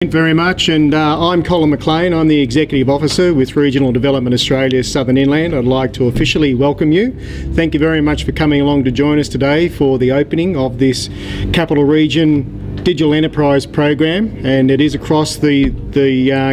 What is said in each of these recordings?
Thank you very much, and I'm Colin. I'm the Executive Officer with Regional Development Australia's Southern Inland. I'd like to officially welcome you. Thank you very much for coming along to join us today for the opening of this Capital Region Digital Enterprise Program, and it is across the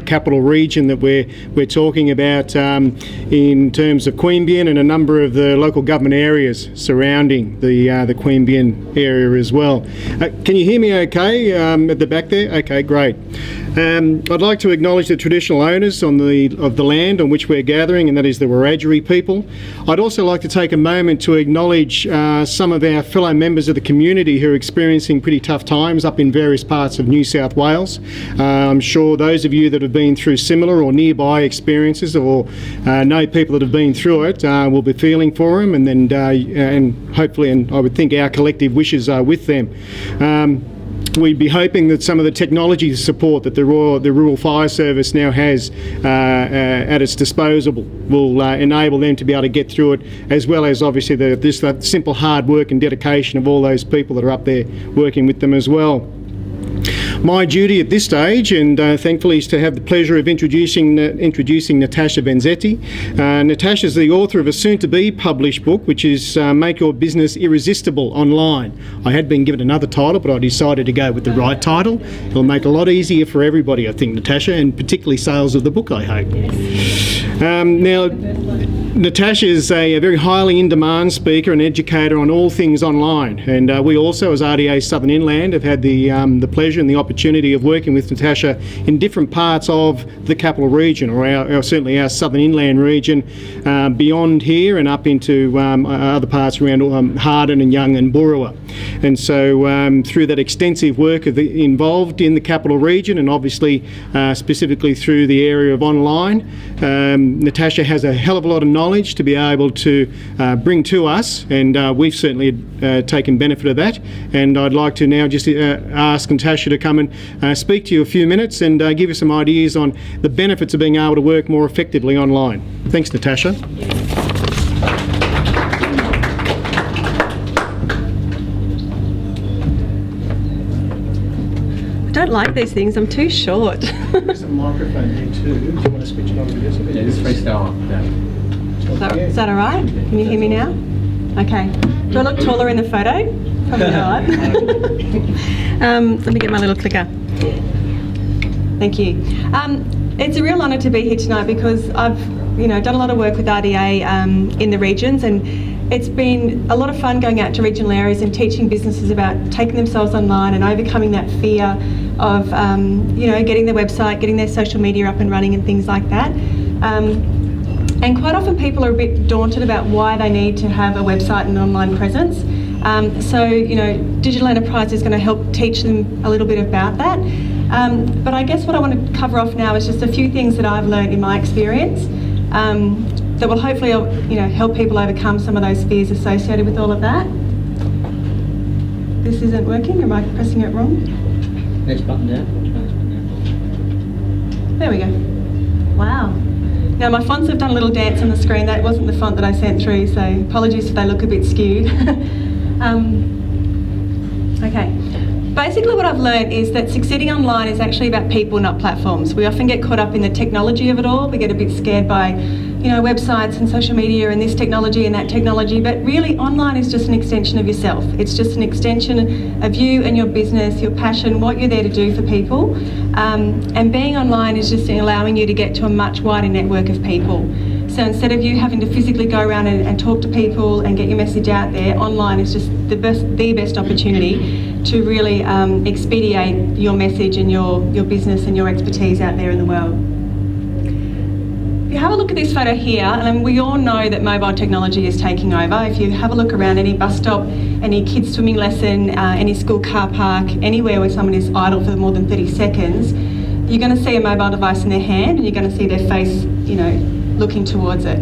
Capital Region that we're talking about in terms of Queanbeyan and a number of the local government areas surrounding the Queanbeyan area as well. Can you hear me okay at the back there? Okay, great. I'd like to acknowledge the traditional owners of the land on which we're gathering, and that is the Wiradjuri people. I'd also like to take a moment to acknowledge some of our fellow members of the community who are experiencing pretty tough times up in various parts of New South Wales. I'm sure those of you that have been through similar or nearby experiences or know people that have been through it will be feeling for them, and hopefully, and I would think our collective wishes are with them. We'd be hoping that some of the technology support that the Rural Fire Service now has at its disposal will enable them to be able to get through it, as well as obviously the simple hard work and dedication of all those people that are up there working with them as well. My duty at this stage, and thankfully, is to have the pleasure of introducing Natasha Benzetti. Natasha is the author of a soon-to-be published book, which is Make Your Business Irresistible Online. I had been given another title, but I decided to go with the right title. It'll make it a lot easier for everybody, I think, Natasha, and particularly sales of the book, I hope. Now, Natasha is a very highly in-demand speaker and educator on all things online, and we also, as RDA Southern Inland, have had the pleasure and the opportunity of working with Natasha in different parts of the Capital Region, or certainly our Southern Inland region, beyond here and up into other parts around Hardin and Young and Burrawa. And so through that extensive work involved in the Capital Region, and obviously specifically through the area of online, Natasha has a hell of a lot of knowledge to be able to bring to us, and we've certainly taken benefit of that. And I'd like to now just ask Natasha to come and speak to you a few minutes and give you some ideas on the benefits of being able to work more effectively online. Thanks, Natasha. I don't like these things, I'm too short. There's a microphone here too. Do you want to switch it on to this? Yeah, just freestyle on. Is that all right? Can you hear me now? Okay. Do I look taller in the photo? Probably not. Let me get my little clicker. Thank you. It's a real honour to be here tonight because I've done a lot of work with RDA in the regions, and it's been a lot of fun going out to regional areas and teaching businesses about taking themselves online and overcoming that fear of getting their website, getting their social media up and running and things like that. And quite often people are a bit daunted about why they need to have a website and an online presence. So Digital Enterprise is going to help teach them a little bit about that. But I guess what I want to cover off now is just a few things that I've learned in my experience that will hopefully help people overcome some of those fears associated with all of that. This isn't working, am I pressing it wrong? Next button down. There we go. Wow. Now my fonts have done a little dance on the screen. That wasn't the font that I sent through, so apologies if they look a bit skewed. Okay. Basically what I've learned is that succeeding online is actually about people, not platforms. We often get caught up in the technology of it all. We get a bit scared by websites and social media and this technology and that technology, but really online is just an extension of yourself. It's just an extension of you and your business, your passion, what you're there to do for people. And being online is just allowing you to get to a much wider network of people. So instead of you having to physically go around and talk to people and get your message out there, online is just the best opportunity to really expedite your message and your business and your expertise out there in the world. If you have a look at this photo here, and we all know that mobile technology is taking over. If you have a look around any bus stop, any kids swimming lesson, any school car park, anywhere where someone is idle for more than 30 seconds, you're going to see a mobile device in their hand and you're going to see their face, looking towards it.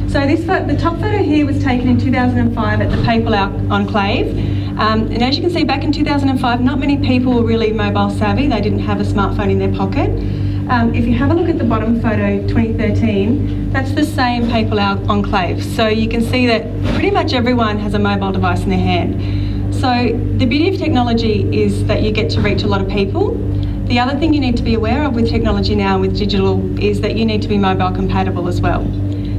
So the top photo here was taken in 2005 at the Papal Enclave. And as you can see, back in 2005, not many people were really mobile savvy. They didn't have a smartphone in their pocket. If you have a look at the bottom photo, 2013, that's the same Papal Enclave. So you can see that pretty much everyone has a mobile device in their hand. So the beauty of technology is that you get to reach a lot of people. The other thing you need to be aware of with technology now and with digital is that you need to be mobile compatible as well.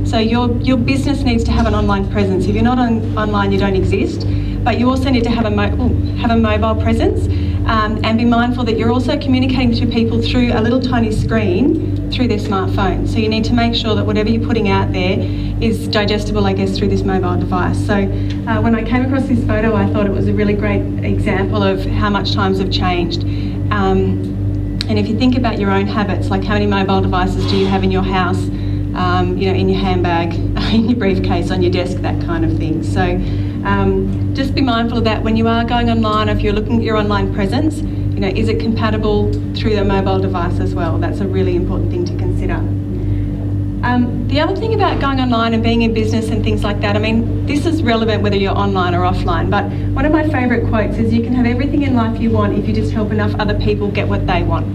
So your business needs to have an online presence. If you're not online, you don't exist. But you also need to have a mobile presence and be mindful that you're also communicating to people through a little tiny screen through their smartphone. So you need to make sure that whatever you're putting out there is digestible, I guess, through this mobile device. So when I came across this photo, I thought it was a really great example of how much times have changed. And if you think about your own habits, like how many mobile devices do you have in your house, in your handbag, in your briefcase, on your desk, that kind of thing. So just be mindful of that when you are going online, or if you're looking at your online presence, is it compatible through the mobile device as well? That's a really important thing to consider. The other thing about going online and being in business and things like that, I mean, this is relevant whether you're online or offline, but one of my favourite quotes is, you can have everything in life you want if you just help enough other people get what they want.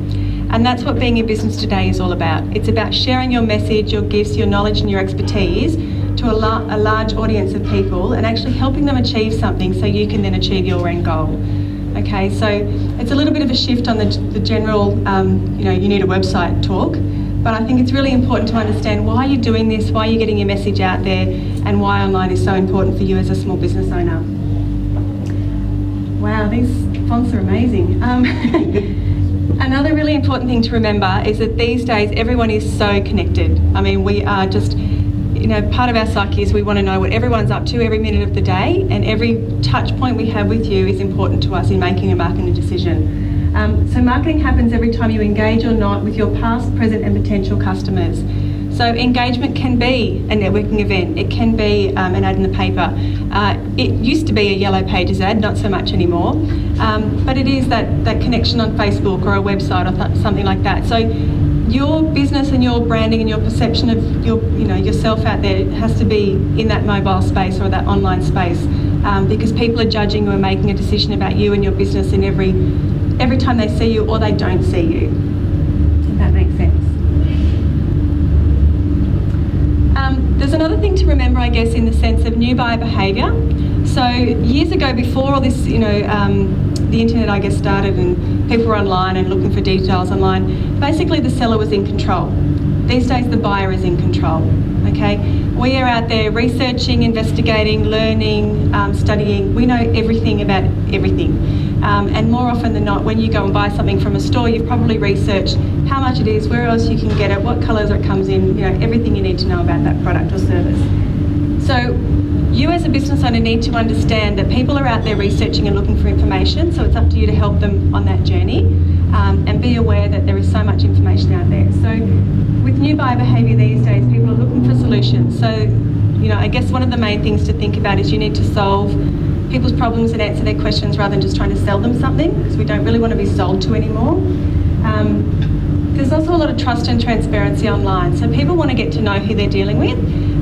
And that's what being in business today is all about. It's about sharing your message, your gifts, your knowledge and your expertise to a large audience of people, and actually helping them achieve something so you can then achieve your end goal. Okay, so it's a little bit of a shift on the general, you need a website talk, but I think it's really important to understand why you're doing this, why you're getting your message out there, and why online is so important for you as a small business owner. Wow, these fonts are amazing. Another really important thing to remember is that these days everyone is so connected. I mean, we are just, part of our psyche is we want to know what everyone's up to every minute of the day, and every touch point we have with you is important to us in making a marketing decision. So marketing happens every time you engage or not with your past, present and potential customers. So engagement can be a networking event, it can be an ad in the paper. It used to be a Yellow Pages ad, not so much anymore, but it is that connection on Facebook or a website or something like that. So your business and your branding and your perception of yourself out there has to be in that mobile space or that online space, because people are judging or making a decision about you and your business in every time they see you or they don't see you, if that makes sense. There's another thing to remember, I guess, in the sense of new buyer behaviour. So years ago, before all this, the internet, I guess, started and people were online and looking for details online, basically the seller was in control. These days the buyer is in control, okay? We are out there researching, investigating, learning, studying. We know everything about everything. And more often than not, when you go and buy something from a store, you've probably researched how much it is, where else you can get it, what colours it comes in, everything you need to know about that product or service. So you as a business owner need to understand that people are out there researching and looking for information, so it's up to you to help them on that journey, and be aware that there is so much information out there. So with new buyer behaviour these days, people are looking for solutions. So, I guess one of the main things to think about is you need to solve people's problems and answer their questions rather than just trying to sell them something, because we don't really want to be sold to anymore. There's also a lot of trust and transparency online, so people want to get to know who they're dealing with,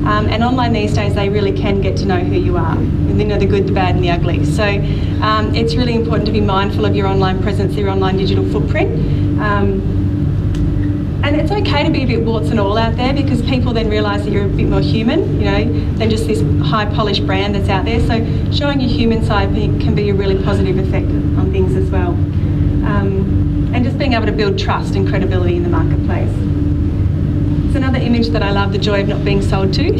and online these days they really can get to know who you are, and the good, the bad and the ugly. So it's really important to be mindful of your online presence, your online digital footprint. And it's okay to be a bit warts and all out there, because people then realise that you're a bit more human, than just this high polished brand that's out there. So showing your human side can be a really positive effect on things as well. And just being able to build trust and credibility in the marketplace. It's another image that I love, the joy of not being sold to.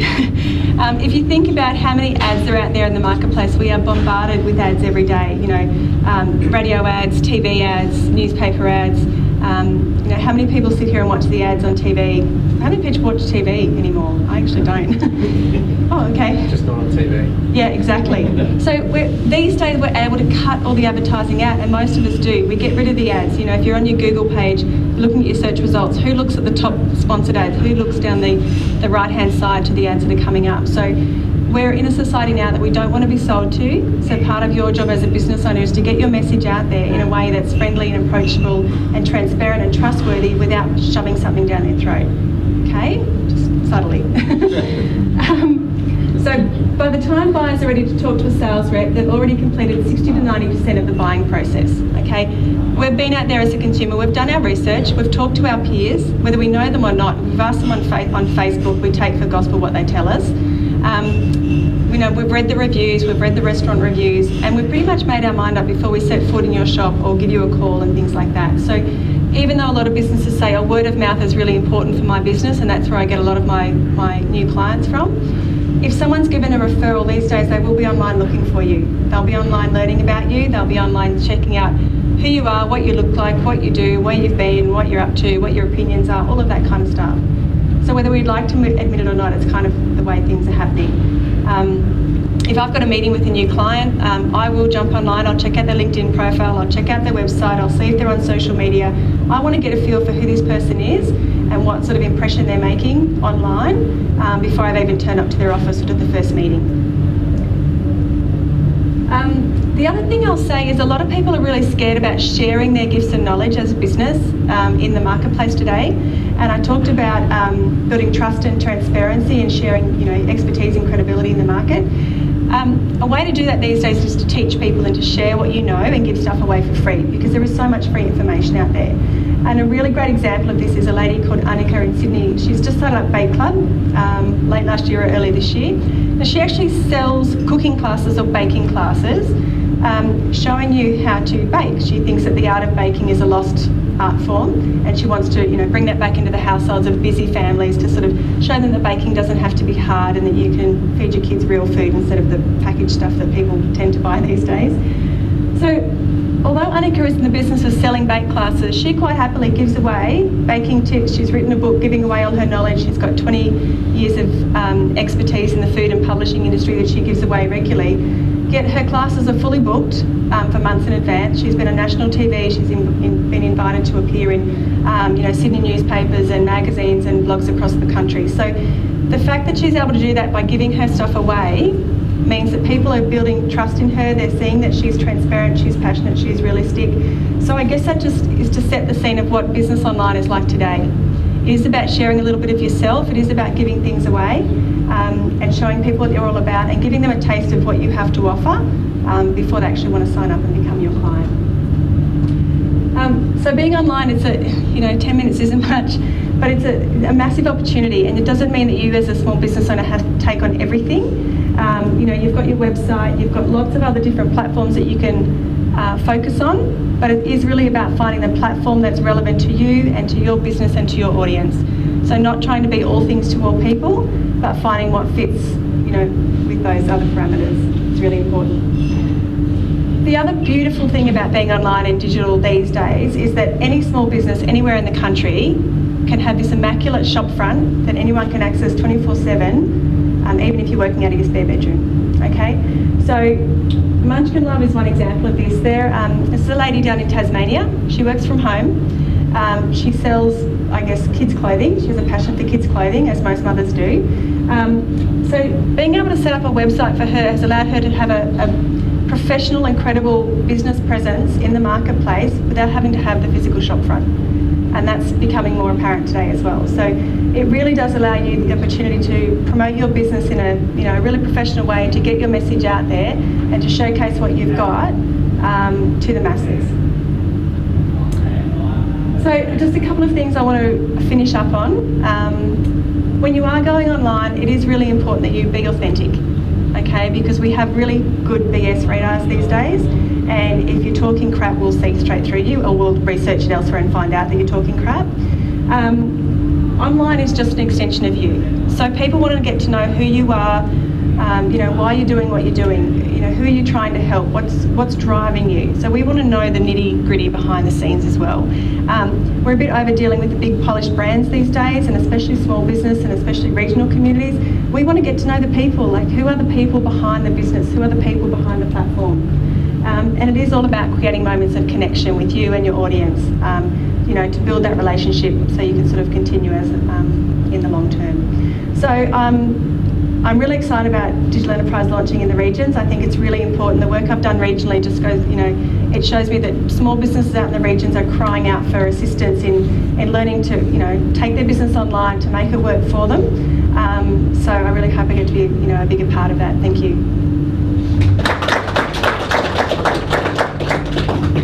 If you think about how many ads are out there in the marketplace, we are bombarded with ads every day, radio ads, TV ads, newspaper ads. How many people sit here and watch the ads on TV? How many people watch TV anymore? I actually don't. Oh, okay. Just not on TV. Yeah, exactly. So these days we're able to cut all the advertising out, and most of us do. We get rid of the ads. If you're on your Google page, looking at your search results, who looks at the top sponsored ads? Who looks down the right-hand side to the ads that are coming up? So we're in a society now that we don't want to be sold to, so part of your job as a business owner is to get your message out there in a way that's friendly and approachable and transparent and trustworthy without shoving something down their throat, okay? Just subtly. So by the time buyers are ready to talk to a sales rep, they've already completed 60 to 90% of the buying process, okay? We've been out there as a consumer, we've done our research, we've talked to our peers, whether we know them or not, we've asked them on Facebook, we take for gospel what they tell us. We've read the reviews, we've read the restaurant reviews, and we've pretty much made our mind up before we set foot in your shop or give you a call and things like that. So even though a lot of businesses say, oh, word of mouth is really important for my business, and that's where I get a lot of my new clients from. If someone's given a referral these days, they will be online looking for you. They'll be online learning about you. They'll be online checking out who you are, what you look like, what you do, where you've been, what you're up to, what your opinions are, all of that kind of stuff. So whether we'd like to admit it or not, it's kind of the way things are happening. If I've got a meeting with a new client, I will jump online, I'll check out their LinkedIn profile, I'll check out their website, I'll see if they're on social media. I want to get a feel for who this person is and what sort of impression they're making online before I've even turned up to their office or to the first meeting. The other thing I'll say is a lot of people are really scared about sharing their gifts and knowledge as a business in the marketplace today. And I talked about building trust and transparency and sharing, expertise and credibility in the market. A way to do that these days is to teach people and to share what you know and give stuff away for free, because there is so much free information out there. And a really great example of this is a lady called Annika in Sydney. She's just started up Bake Club late last year or early this year. Now she actually sells cooking classes or baking classes, showing you how to bake. She thinks that the art of baking is a lost art form, and she wants to bring that back into the households of busy families to sort of show them that baking doesn't have to be hard and that you can feed your kids real food instead of the packaged stuff that people tend to buy these days. So although Annika is in the business of selling bake classes, she quite happily gives away baking tips. She's written a book giving away all her knowledge. She's got 20 years of expertise in the food and publishing industry that she gives away regularly. Yet her classes are fully booked for months in advance. She's been on national TV. She's been invited to appear in Sydney newspapers and magazines and blogs across the country. So the fact that she's able to do that by giving her stuff away means that people are building trust in her. They're seeing that she's transparent, she's passionate, she's realistic. So I guess that just is to set the scene of what business online is like today. It is about sharing a little bit of yourself. It is about giving things away and showing people what you're all about and giving them a taste of what you have to offer before they actually want to sign up and become your client. So being online, it's 10 minutes isn't much, but it's a massive opportunity, and it doesn't mean that you as a small business owner have to take on everything. You've got your website, you've got lots of other different platforms that you can focus on, but it is really about finding the platform that's relevant to you and to your business and to your audience. So not trying to be all things to all people, but finding what fits, with those other parameters is really important. The other beautiful thing about being online and digital these days is that any small business anywhere in the country can have this immaculate shop front that anyone can access 24/7, even if you're working out of your spare bedroom. Okay, so Munchkin Love is one example of this. This is a lady down in Tasmania. She works from home. She sells, kids' clothing. She has a passion for kids' clothing, as most mothers do. So being able to set up a website for her has allowed her to have a professional and credible business presence in the marketplace without having to have the physical shop front. And that's becoming more apparent today as well. So it really does allow you the opportunity to promote your business in a really professional way, to get your message out there and to showcase what you've got to the masses. So just a couple of things I want to finish up on. When you are going online, it is really important that you be authentic, okay? Because we have really good BS radars these days, and if you're talking crap, we'll see straight through you, or we'll research it elsewhere and find out that you're talking crap. Online is just an extension of you. So people want to get to know who you are, why you're doing what you're doing, who are you trying to help, what's driving you. So we want to know the nitty gritty behind the scenes as well. We're a bit over dealing with the big polished brands these days, and especially small business and especially regional communities. We want to get to know the people, like who are the people behind the business, who are the people behind the platform. And it is all about creating moments of connection with you and your audience, to build that relationship so you can sort of continue as in the long term. So I'm really excited about digital enterprise launching in the regions. I think it's really important. The work I've done regionally just goes, it shows me that small businesses out in the regions are crying out for assistance in learning to, take their business online, to make it work for them. So I really hope I get to be, a bigger part of that. Thank you.